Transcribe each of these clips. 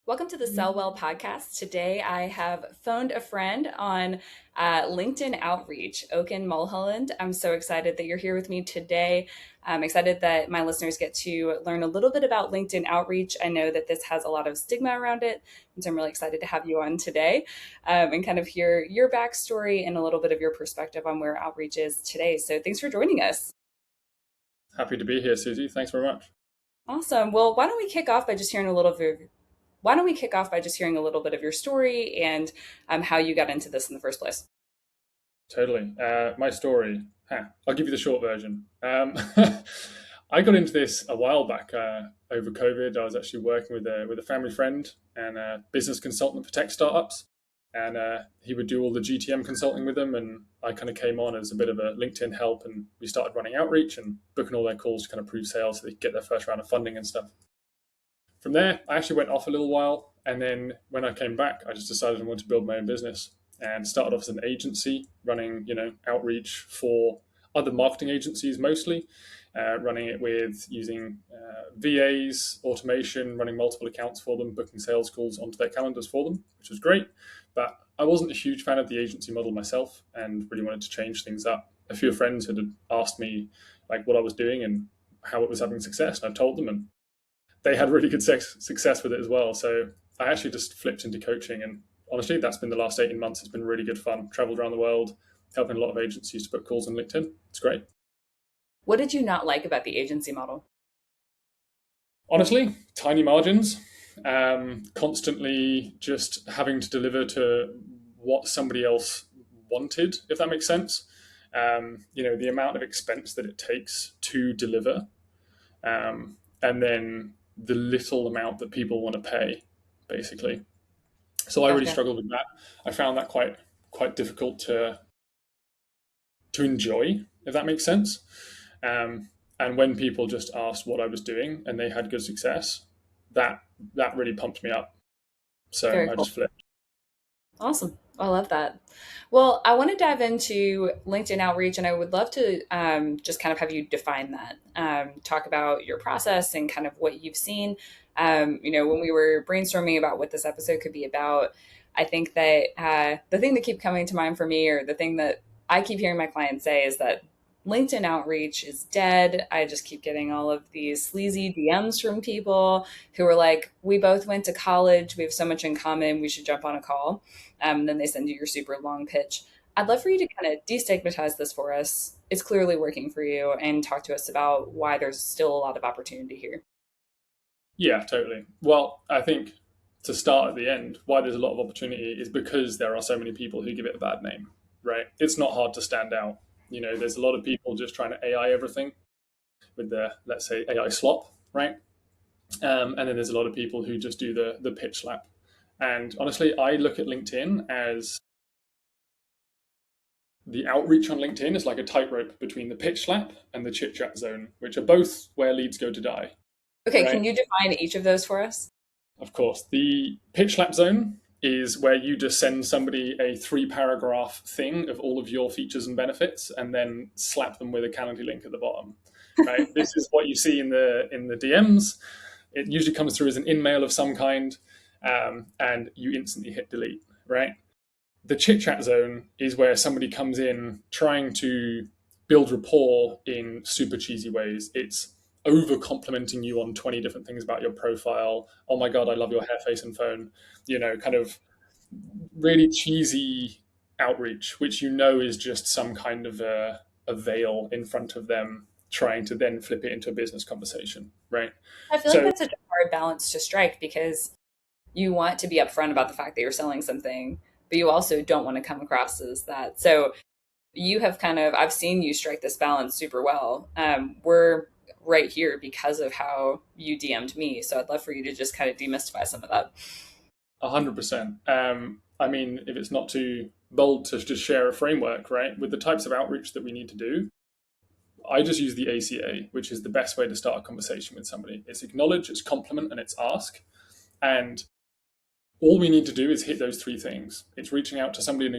Welcome to the Sell Well podcast. Today I have phoned a friend on LinkedIn outreach, Oaken Mulholland. I'm so excited that you're here with me today. I'm excited that my listeners get to learn a little bit about LinkedIn outreach. I know that this has a lot of stigma around it, and so I'm really excited to have you on today and kind of hear your backstory and a little bit of your perspective on where outreach is today. So thanks for joining us. Happy to be here, Susie. Thanks very much. Awesome. Well, why don't we kick off by just hearing a little bit of your story and how you got into this in the first place? Totally. My story. I'll give you the short version. I got into this a while back over COVID. I was actually working with a family friend and a business consultant for tech startups, and he would do all the GTM consulting with them. And I kind of came on as a bit of a LinkedIn help, and we started running outreach and booking all their calls to kind of prove sales so they could get their first round of funding and stuff. From there, I actually went off a little while, and then when I came back, I just decided I wanted to build my own business and started off as an agency running, outreach for other marketing agencies mostly, running it with using VAs, automation, running multiple accounts for them, booking sales calls onto their calendars for them, which was great. But I wasn't a huge fan of the agency model myself and really wanted to change things up. A few friends had asked me like what I was doing and how it was having success, and I told them, and they had really good success with it as well. So I actually just flipped into coaching. And honestly, that's been the last 18 months. It's been really good fun. Traveled around the world, helping a lot of agencies to book calls on LinkedIn. It's great. What did you not like about the agency model? Honestly, tiny margins, constantly just having to deliver to what somebody else wanted, if that makes sense. The amount of expense that it takes to deliver, and then the little amount that people want to pay, basically. So I really Gotcha. struggled with that. I found that quite difficult to enjoy, if that makes sense. And when people just asked what I was doing and they had good success, that that really pumped me up. So Very I cool. just flipped. Awesome. I love that. Well, I want to dive into LinkedIn outreach, and I would love to just kind of have you define that. Talk about your process and kind of what you've seen. When we were brainstorming about what this episode could be about, I think that the thing that keep coming to mind for me, or the thing that I keep hearing my clients say, is that LinkedIn outreach is dead. I just keep getting all of these sleazy DMs from people who are like, "We both went to college. We have so much in common. We should jump on a call." And then they send you your super long pitch. I'd love for you to kind of destigmatize this for us. It's clearly working for you, and talk to us about why there's still a lot of opportunity here. Yeah, totally. Well, I think to start at the end, why there's a lot of opportunity is because there are so many people who give it a bad name, right? It's not hard to stand out. There's a lot of people just trying to AI everything with the, let's say, AI slop, right? And then there's a lot of people who just do the pitch slap. And honestly, I look at LinkedIn as the outreach on LinkedIn is like a tightrope between the pitch slap and the chit chat zone, which are both where leads go to die, Okay, can right? you define each of those for us? Of course, the pitch slap zone is where you just send somebody a 3 paragraph thing of all of your features and benefits and then slap them with a Calendly link at the bottom. Right? This is what you see in the DMs. It usually comes through as an in-mail of some kind, and you instantly hit delete. Right? The chit chat zone is where somebody comes in trying to build rapport in super cheesy ways. It's over complimenting you on 20 different things about your profile. Oh my God, I love your hair, face, and phone. Kind of really cheesy outreach, which is just some kind of a veil in front of them trying to then flip it into a business conversation, right? I feel like So that's such a hard balance to strike because you want to be upfront about the fact that you're selling something, but you also don't want to come across as that. So you have kind of, I've seen you strike this balance super well. We're right here because of how you DM'd me. So I'd love for you to just kind of demystify some of that. 100%. I mean, if it's not too bold to just share a framework, right? With the types of outreach that we need to do, I just use the ACA, which is the best way to start a conversation with somebody. It's acknowledge, it's compliment, and it's ask. And all we need to do is hit those three things. It's reaching out to somebody and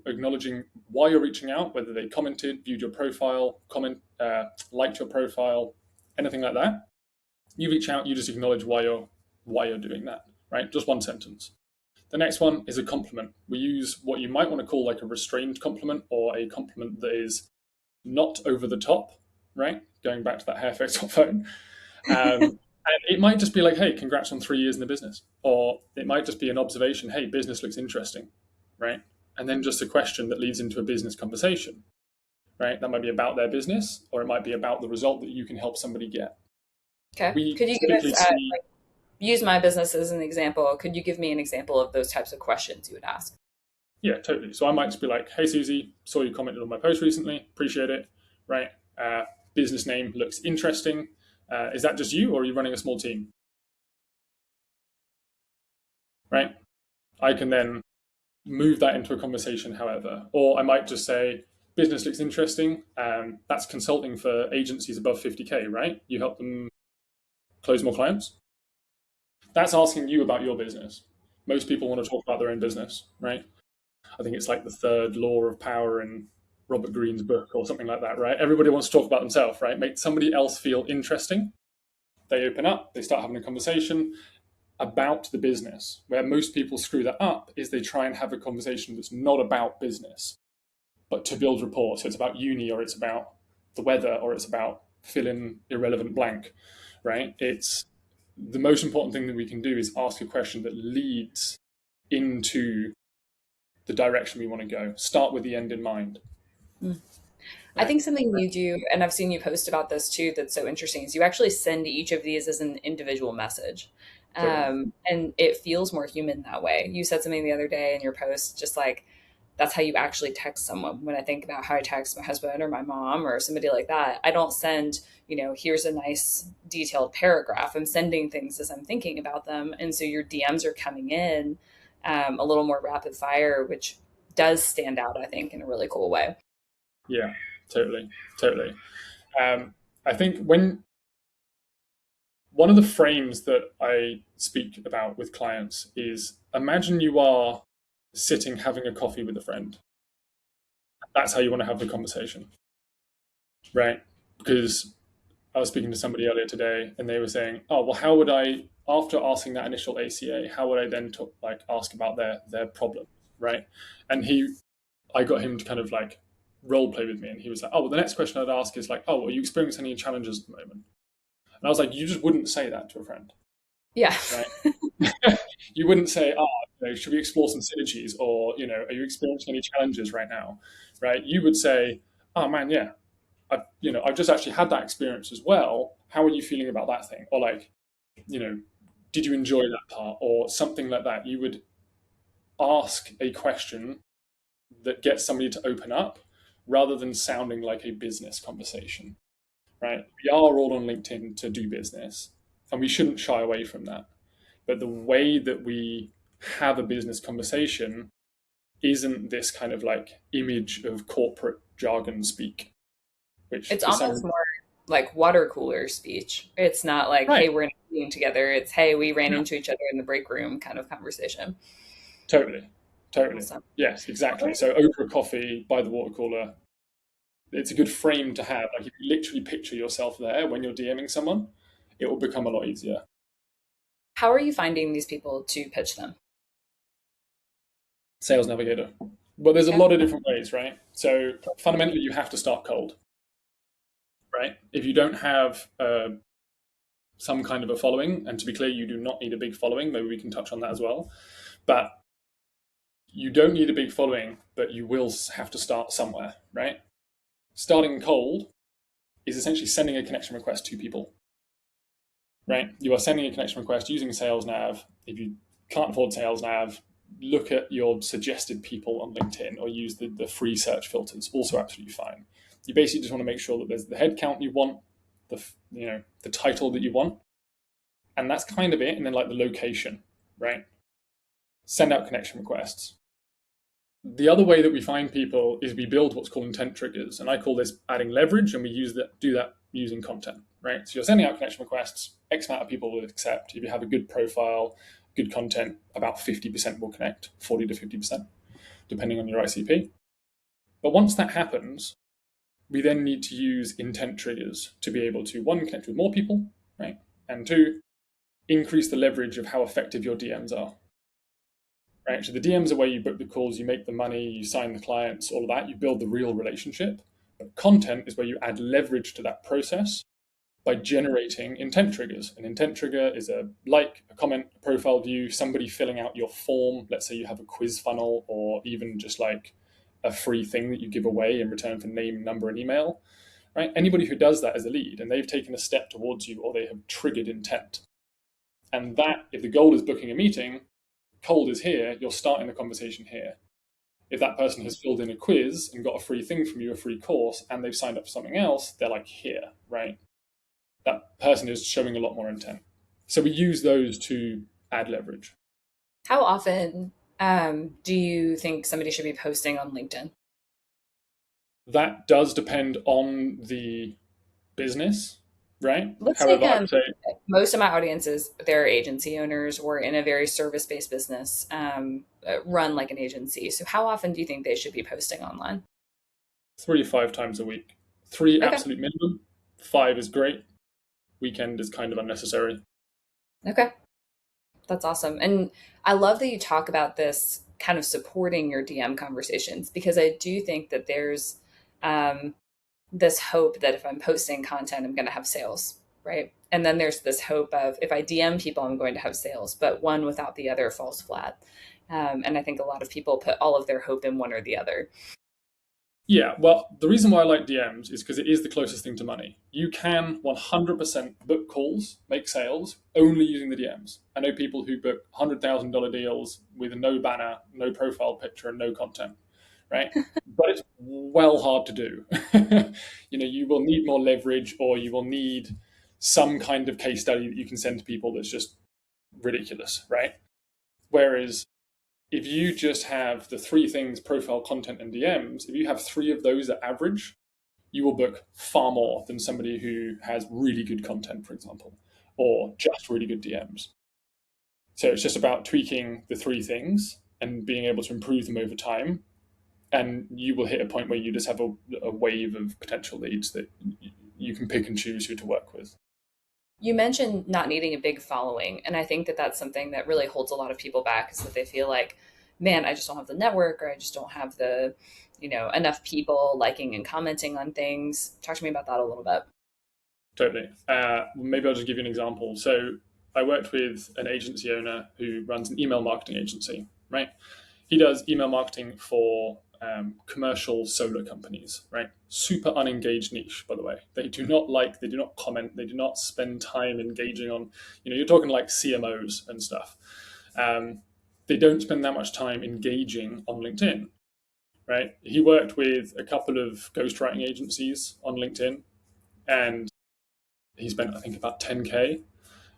acknowledging why you're reaching out, whether they commented, viewed your profile, liked your profile, anything like that. You reach out, you just acknowledge why you're doing that, right? Just one sentence. The next one is a compliment. We use what you might want to call like a restrained compliment, or a compliment that is not over the top, right? Going back to that hair fix on phone. And it might just be like, hey, congrats on 3 years in the business. Or it might just be an observation, hey, business looks interesting, right? And then just a question that leads into a business conversation, right? That might be about their business, or it might be about the result that you can help somebody get. Okay. We Could you give us typically see, use my business as an example? Could you give me an example of those types of questions you would ask? yeah, totally. So I might just be like, hey, Susie, saw you commented on my post recently. Appreciate it, right? Uh, Business name looks interesting. Is that just you, or are you running a small team, right? I can then move that into a conversation, however. Or I might just say, business looks interesting. That's consulting for agencies above 50K, right? You help them close more clients. That's asking you about your business. Most people want to talk about their own business, right? I think it's like the third law of power in Robert Greene's book or something like that, right? Everybody wants to talk about themselves, right? Make somebody else feel interesting. They open up, they start having a conversation about the business. Where most people screw that up is they try and have a conversation that's not about business, but to build rapport. So it's about uni, or it's about the weather, or it's about fill in irrelevant blank, right? It's the most important thing that we can do is ask a question that leads into the direction we want to go. Start with the end in mind, I right? think something you do, and I've seen you post about this too, that's so interesting, is you actually send each of these as an individual message. Totally. And it feels more human that way. You said something the other day in your post, just like that's how you actually text someone. When I think about how I text my husband or my mom or somebody like that, I don't send, here's a nice detailed paragraph. I'm sending things as I'm thinking about them. And so your DMs are coming in a little more rapid fire, which does stand out, I think, in a really cool way. Yeah, totally, totally. I think when one of the frames that I speak about with clients is, imagine you are sitting having a coffee with a friend. That's how you want to have the conversation, right? Because I was speaking to somebody earlier today, and they were saying, "Oh, well, how would I, after asking that initial ACA, how would I then ask about their problem, right?" And I got him to kind of like role play with me, and he was like, "Oh, well, the next question I'd ask is like, oh, are you experiencing any challenges at the moment?" And I was like, "You just wouldn't say that to a friend, Yeah. right? You wouldn't say, oh, should we explore some synergies, or are you experiencing any challenges right now, right? You would say, oh man, yeah, I've just actually had that experience as well. How are you feeling about that thing? Or like, you know, did you enjoy that part, or something like that? You would ask a question that gets somebody to open up, rather than sounding like a business conversation, right? We are all on LinkedIn to do business, and we shouldn't shy away from that. But the way that we have a business conversation isn't this kind of like image of corporate jargon speak, which It's for almost some, more like water cooler speech. It's not like, right, hey, we're in a meeting together. It's, hey, we ran yeah, into each other in the break room kind of conversation. totally, totally, Awesome. yes, exactly. Okay. So over a coffee by the water cooler, it's a good frame to have. Like if you literally picture yourself there when you're DMing someone, it will become a lot easier. How are you finding these people to pitch them? Sales Navigator. But there's a Okay. lot of different ways, right? So fundamentally, you have to start cold, right? If you don't have some kind of a following, and to be clear, you do not need a big following. Maybe we can touch on that as well. But you don't need a big following, but you will have to start somewhere, right? Starting cold is essentially sending a connection request to people, right? You are sending a connection request using Sales Nav. If you can't afford Sales Nav, look at your suggested people on LinkedIn, or use the free search filters. Also, absolutely fine. You basically just want to make sure that there's the head count you want, the title that you want, and that's kind of it. And then like the location, right? Send out connection requests. The other way that we find people is we build what's called intent triggers, and I call this adding leverage, and we do that using content, right? So you're sending out connection requests, X amount of people will accept. If you have a good profile, good content, about 50% will connect, 40 to 50%, depending on your ICP. But once that happens, we then need to use intent triggers to be able to, one, connect with more people, right? And two, increase the leverage of how effective your DMs are. Right? So the DMs are where you book the calls, you make the money, you sign the clients, all of that. You build the real relationship. But content is where you add leverage to that process by generating intent triggers. An intent trigger is a like, a comment, a profile view, somebody filling out your form. Let's say you have a quiz funnel, or even just like a free thing that you give away in return for name, number, and email. Right? Anybody who does that as a lead and they've taken a step towards you or they have triggered intent. And that, if the goal is booking a meeting, cold is here, you're starting the conversation here. If that person has filled in a quiz and got a free thing from you, a free course, and they've signed up for something else, they're like here, right? That person is showing a lot more intent. So we use those to add leverage. How often do you think somebody should be posting on LinkedIn? That does depend on the business, right? Let's take However, I would say most of my audiences, they're agency owners or in a very service based business, run like an agency. So, how often do you think they should be posting online? 3 to 5 times a week. Three Okay. absolute minimum. Five is great. Weekend is kind of unnecessary. Okay. That's awesome. And I love that you talk about this kind of supporting your DM conversations because I do think that there's um, this hope that if I'm posting content, I'm going to have sales, right? And then there's this hope of if I DM people, I'm going to have sales, but one without the other falls flat. And I think a lot of people put all of their hope in one or the other. Yeah, well, the reason why I like DMs is because it is the closest thing to money. You can 100% book calls, make sales, only using the DMs. I know people who book $100,000 deals with no banner, no profile picture, and no content, right? But it's well hard to do. You will need more leverage, or you will need some kind of case study that you can send to people that's just ridiculous, right? Whereas if you just have the three things, profile, content, and DMs, if you have three of those at average, you will book far more than somebody who has really good content, for example, or just really good DMs. So it's just about tweaking the three things and being able to improve them over time. And you will hit a point where you just have a wave of potential leads that you can pick and choose who to work with. You mentioned not needing a big following. And I think that that's something that really holds a lot of people back is that they feel like, man, I just don't have the network or I just don't have the, enough people liking and commenting on things. Talk to me about that a little bit. Totally. Maybe I'll just give you an example. So I worked with an agency owner who runs an email marketing agency, right? He does email marketing for commercial solar companies, right? Super unengaged niche, by the way. They do not like, they do not comment, they do not spend time engaging on, you're talking like CMOs and stuff. They don't spend that much time engaging on LinkedIn, right? He worked with a couple of ghostwriting agencies on LinkedIn, and he spent, I think, about 10K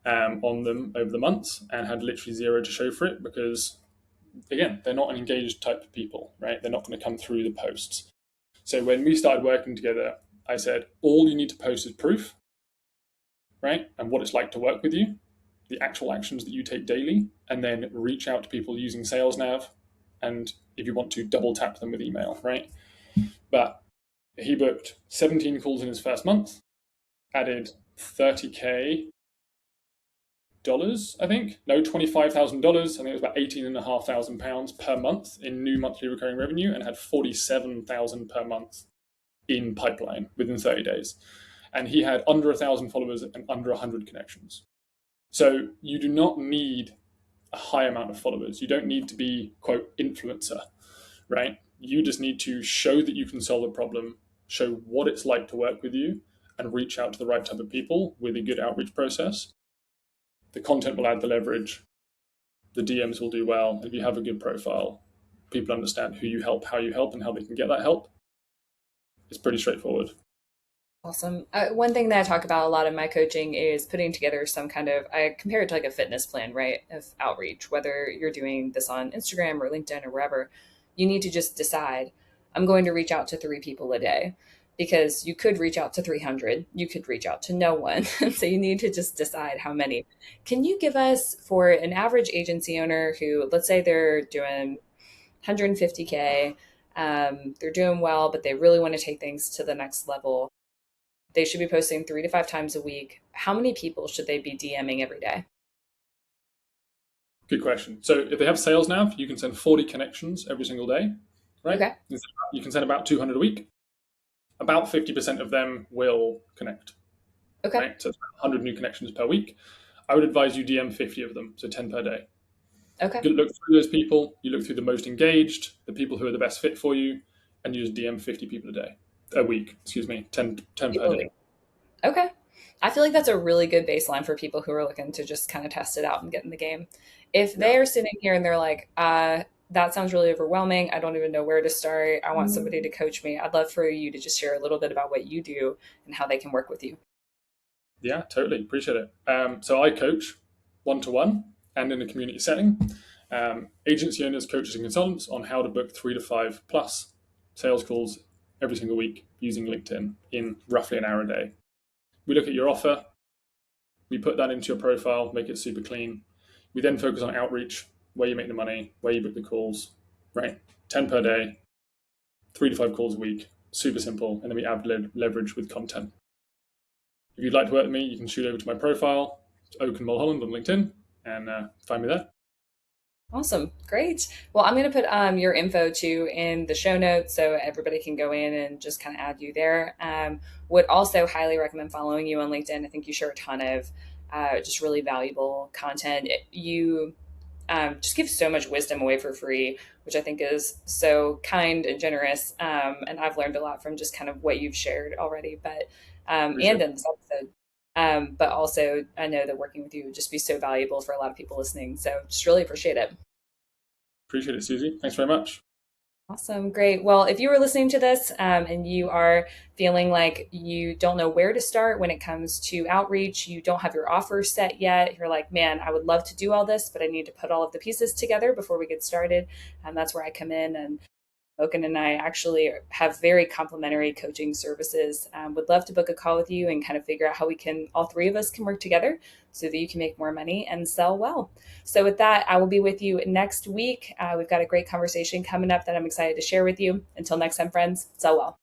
on them over the months and had literally zero to show for it because, again, they're not an engaged type of people, right? They're not going to come through the posts. So when we started working together, I said, all you need to post is proof, right? And what it's like to work with you, the actual actions that you take daily, and then reach out to people using Sales Nav. And if you want to, double tap them with email, right? But he booked 17 calls in his first month, added 30K dollars, I think. No, $25,000. I think it was about £18,500 per month in new monthly recurring revenue, and had 47,000 per month in pipeline within 30 days. And he had under 1,000 followers and under 100 connections. So you do not need a high amount of followers. You don't need to be, quote, influencer, right? You just need to show that you can solve a problem, show what it's like to work with you, and reach out to the right type of people with a good outreach process. The content will add the leverage. The DMs will do well. If you have a good profile, people understand who you help, how you help, and how they can get that help. It's pretty straightforward. Awesome. One thing that I talk about a lot in my coaching is putting together some kind of, I compare it to like a fitness plan, right? Of outreach, whether you're doing this on Instagram or LinkedIn or wherever, you need to just decide, I'm going to reach out to 3 people a day because you could reach out to 300, you could reach out to no one. So you need to just decide how many. Can you give us for an average agency owner who, let's say they're doing 150K, they're doing well, but they really want to take things to the next level, they should be posting 3 to 5 times a week. How many people should they be DMing every day? Good question. So if they have Sales Nav, you can send 40 connections every single day, right? Okay. You can send about 200 a week. About 50% of them will connect, Okay. right? So it's about 100 new connections per week. I would advise you DM 50 of them, so 10 per day. Okay. You look through those people, you look through the most engaged, the people who are the best fit for you, and you just DM 50 people a week, excuse me, 10 per People day. Okay. I feel like that's a really good baseline for people who are looking to just kind of test it out and get in the game. If Yeah. they are sitting here and they're like, that sounds really overwhelming. I don't even know where to start. I want somebody to coach me. I'd love for you to just share a little bit about what you do and how they can work with you. Yeah, totally. Appreciate it. So I coach one to one and in a community setting, agency owners, coaches, and consultants on how to book 3 to 5 plus sales calls every single week using LinkedIn in roughly an hour a day. We look at your offer, we put that into your profile, make it super clean. We then focus on outreach, where you make the money, where you book the calls, right? 10 per day, 3 to 5 calls a week, super simple. And then we add leverage with content. If you'd like to work with me, you can shoot over to my profile, Oaken Mulholland on LinkedIn, and find me there. Awesome. Great. Well, I'm going to put your info too in the show notes so everybody can go in and just kind of add you there. Would also highly recommend following you on LinkedIn. I think you share a ton of just really valuable content. You just give so much wisdom away for free, which I think is so kind and generous. And I've learned a lot from just kind of what you've shared already, but Appreciate and it. in this episode. But also, I know that working with you would just be so valuable for a lot of people listening. So just really appreciate it. Appreciate it, Susie. Thanks very much. Awesome. Great. Well, if you were listening to this and you are feeling like you don't know where to start when it comes to outreach, you don't have your offer set yet, you're like, man, I would love to do all this, but I need to put all of the pieces together before we get started. And that's where I come in. And Oaken and I actually have very complimentary coaching services. Would love to book a call with you and kind of figure out how we can, all three of us can work together so that you can make more money and sell well. So, with that, I will be with you next week. We've got a great conversation coming up that I'm excited to share with you. Until next time, friends, sell well.